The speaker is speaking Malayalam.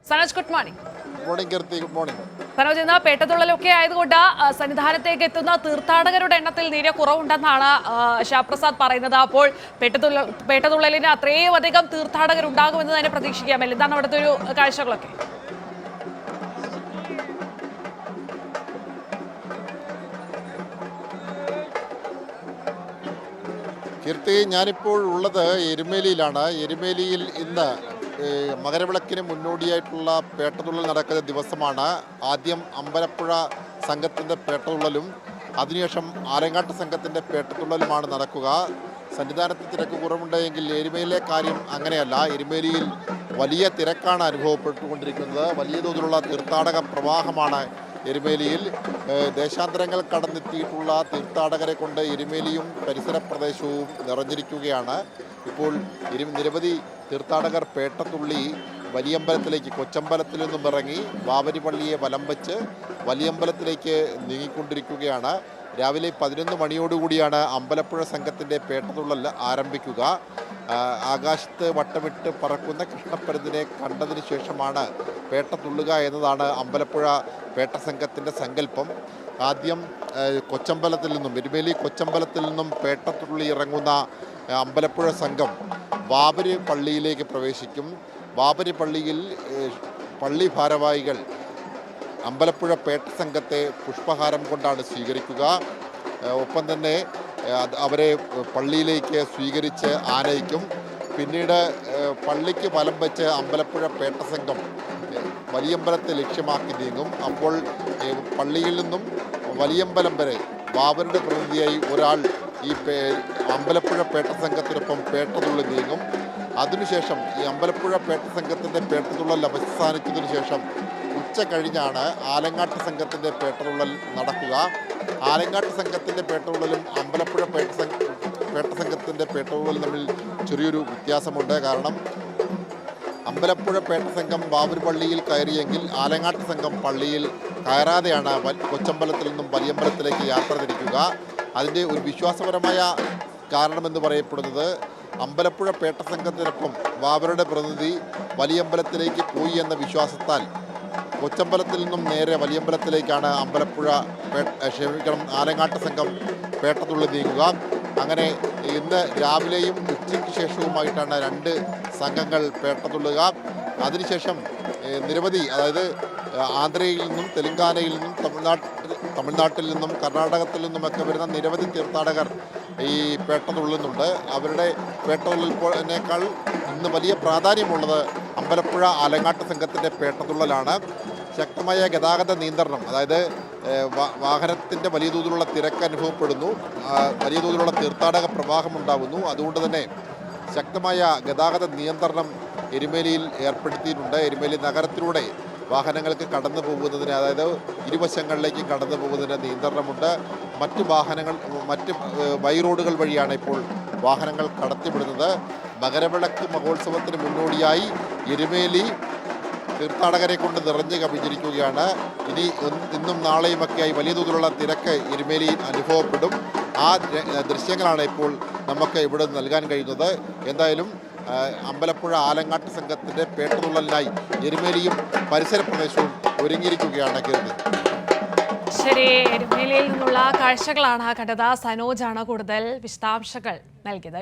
Sanoj, good morning. Good morning. Sanoj, ഇന്ന് പേട്ടതുള്ളലൊക്കെ ആയതുകൊണ്ട് സന്നിധാനത്തേക്ക് എത്തുന്ന തീർത്ഥാടകരുടെ എണ്ണത്തിൽ നേരിയ കുറവുണ്ടെന്നാണ് ശ്യാപ്രസാദ് പറയുന്നത്. അപ്പോൾ പേട്ടതുള്ളലിന് അത്രയും അധികം തീർത്ഥാടകർ ഉണ്ടാകുമെന്ന് തന്നെ പ്രതീക്ഷിക്കാമല്ലോ. എന്താണ് അവിടുത്തെ ഒരു കാഴ്ചകളൊക്കെ? കീർത്തി, ഞാനിപ്പോൾ ഉള്ളത് എരുമേലിയിലാണ്. എരുമേലിയിൽ ഇന്ന് മകരവിളക്കിന് മുന്നോടിയായിട്ടുള്ള പേട്ടതുള്ളൽ നടക്കുന്ന ദിവസമാണ്. ആദ്യം അമ്പലപ്പുഴ സംഘത്തിൻ്റെ പേട്ടതുള്ളലും അതിനുശേഷം ആലങ്ങാട്ട് സംഘത്തിൻ്റെ പേട്ടതുള്ളലുമാണ് നടക്കുക. സന്നിധാനത്ത് തിരക്ക് കുറവുണ്ടെങ്കിൽ എരുമേലിയിലെ കാര്യം അങ്ങനെയല്ല. എരുമേലിയിൽ വലിയ തിരക്കാണ് അനുഭവപ്പെട്ടുകൊണ്ടിരിക്കുന്നത്. വലിയ തോതിലുള്ള തീർത്ഥാടക പ്രവാഹമാണ് എരുമേലിയിൽ. ദേശാന്തരങ്ങൾ കടന്നെത്തിയിട്ടുള്ള തീർത്ഥാടകരെ കൊണ്ട് എരുമേലിയും പരിസര പ്രദേശവും നിറഞ്ഞിരിക്കുകയാണ്. ഇപ്പോൾ നിരവധി തീർത്ഥാടകർ പേട്ടതുള്ളി വലിയമ്പലത്തിലേക്ക്, കൊച്ചമ്പലത്തിൽ നിന്നും ഇറങ്ങി ബാബരി പള്ളിയെ വലം വെച്ച് വലിയമ്പലത്തിലേക്ക് നീങ്ങിക്കൊണ്ടിരിക്കുകയാണ്. രാവിലെ 11 മണിയോടുകൂടിയാണ് അമ്പലപ്പുഴ സംഘത്തിൻ്റെ പേട്ടതുള്ളൽ ആരംഭിക്കുക. ആകാശത്ത് വട്ടമിട്ട് പറക്കുന്ന കൃഷ്ണപ്പരുന്തിനെ കണ്ടതിന് ശേഷമാണ് പേട്ടതുള്ളുക എന്നതാണ് അമ്പലപ്പുഴ പേട്ട സംഘത്തിൻ്റെ സങ്കല്പം. ആദ്യം കൊച്ചമ്പലത്തിൽ നിന്നും, എരുമേലി കൊച്ചമ്പലത്തിൽ നിന്നും പേട്ടതുള്ളി ഇറങ്ങുന്ന അമ്പലപ്പുഴ സംഘം ബാബരി പള്ളിയിലേക്ക് പ്രവേശിക്കും. ബാബരി പള്ളിയിൽ പള്ളി ഭാരവാഹികൾ അമ്പലപ്പുഴ പേട്ട സംഘത്തെ പുഷ്പഹാരം കൊണ്ടാണ് സ്വീകരിക്കുക. ഒപ്പം തന്നെ അവരെ പള്ളിയിലേക്ക് സ്വീകരിച്ച് ആനയിക്കും. പിന്നീട് പള്ളിക്ക് വലം വെച്ച് അമ്പലപ്പുഴ പേട്ട സംഘം വലിയമ്പലത്തെ ലക്ഷ്യമാക്കി നീങ്ങും. അപ്പോൾ പള്ളിയിൽ നിന്നും വലിയമ്പലം വരെ ബാബരുടെ പ്രതിനിധിയായി ഒരാൾ ഈ അമ്പലപ്പുഴ പേട്ട സംഘത്തിനൊപ്പം പേട്ടതുള്ളൽ നീങ്ങും. അതിനുശേഷം ഈ അമ്പലപ്പുഴ പേട്ട സംഘത്തിൻ്റെ പേട്ടതുള്ളൽ അവസാനിച്ചതിനു ശേഷം ഉച്ച കഴിഞ്ഞാണ് ആലങ്ങാട്ട് സംഘത്തിൻ്റെ പേട്ടതുള്ളൽ നടക്കുക. ആലങ്ങാട്ട് സംഘത്തിൻ്റെ പേട്ടതുള്ളലും അമ്പലപ്പുഴ പേട്ട സംഘത്തിൻ്റെ പേട്ടതുള്ളലും തമ്മിൽ ചെറിയൊരു വ്യത്യാസമുണ്ട്. കാരണം അമ്പലപ്പുഴ പേട്ട സംഘം ബാബരി പള്ളിയിൽ കയറിയെങ്കിൽ ആലങ്ങാട്ട് സംഘം പള്ളിയിൽ കയറാതെയാണ് കൊച്ചമ്പലത്തിൽ നിന്നും വലിയമ്പലത്തിലേക്ക് യാത്ര തിരിക്കുക. അതിൻ്റെ ഒരു വിശ്വാസപരമായ കാരണമെന്ന് പറയപ്പെടുന്നത്, അമ്പലപ്പുഴ പേട്ട സംഘത്തിനൊപ്പം ബാബരുടെ പ്രതിനിധി വലിയമ്പലത്തിലേക്ക് പോയി എന്ന വിശ്വാസത്താൽ കൊച്ചമ്പലത്തിൽ നിന്നും നേരെ വലിയമ്പലത്തിലേക്കാണ് ആലങ്ങാട്ട് സംഘം പേട്ടതുള്ളൽ നീങ്ങുക. അങ്ങനെ ഇന്ന് രാവിലെയും ഉച്ചയ്ക്ക് ശേഷവുമായിട്ടാണ് 2 സംഘങ്ങൾ പേട്ടതുള്ളുക. അതിനുശേഷം നിരവധി, അതായത് ആന്ധ്രയിൽ നിന്നും തെലങ്കാനയിൽ നിന്നും തമിഴ്നാട്ടിൽ നിന്നും കർണാടകത്തിൽ നിന്നുമൊക്കെ വരുന്ന നിരവധി തീർത്ഥാടകർ ഈ പേട്ടതുള്ളുന്നുണ്ട്. അവരുടെ പേട്ടതുള്ളലിനേക്കാൾ ഇന്ന് വലിയ പ്രാധാന്യമുള്ളത് അമ്പലപ്പുഴ ആലങ്ങാട്ട് സംഘത്തിൻ്റെ പേട്ടതുള്ളലാണ്. ശക്തമായ ഗതാഗത നിയന്ത്രണം, അതായത് വാഹനത്തിൻ്റെ വലിയ തോതിലുള്ള തിരക്ക് അനുഭവപ്പെടുന്നു, വലിയ തോതിലുള്ള തീർത്ഥാടക പ്രവാഹമുണ്ടാകുന്നു. അതുകൊണ്ട് തന്നെ ശക്തമായ ഗതാഗത നിയന്ത്രണം എരുമേലിയിൽ ഏർപ്പെടുത്തിയിട്ടുണ്ട്. എരുമേലി നഗരത്തിലൂടെ വാഹനങ്ങൾക്ക് കടന്നു പോകുന്നതിന്, അതായത് ഇരുവശങ്ങളിലേക്ക് കടന്നു പോകുന്നതിന് നിയന്ത്രണമുണ്ട്. മറ്റ് ബൈ റോഡുകൾ വഴിയാണ് ഇപ്പോൾ വാഹനങ്ങൾ കടത്തിവിടുന്നത്. മകരവിളക്ക് മഹോത്സവത്തിന് മുന്നോടിയായി എരുമേലി തീർത്ഥാടകരെ കൊണ്ട് നിറഞ്ഞു കവിഞ്ഞിരിക്കുകയാണ്. ഇന്നും നാളെയുമൊക്കെയായി വലിയ തോതിലുള്ള തിരക്ക് എരുമേലിയിൽ അനുഭവപ്പെടും. ആ ദൃശ്യങ്ങളാണ് ഇപ്പോൾ നമുക്ക് ഇവിടെ നൽകാൻ കഴിയുന്നത്. എന്തായാലും അമ്പലപ്പുഴ ആലങ്ങാട്ട് സംഘത്തിൻ്റെ പേട്ടതുള്ളലിനായി എരുമേലിയും പരിസര പ്രദേശവും ഒരുങ്ങിയിരിക്കുകയാണ്. കീർത്തി, ശരി, എരുമേലിയിൽ നിന്നുള്ള കാഴ്ചകളാണ് കണ്ടത്. സനോജാണ് കൂടുതൽ വിശദാംശങ്ങൾ നൽകിയത്.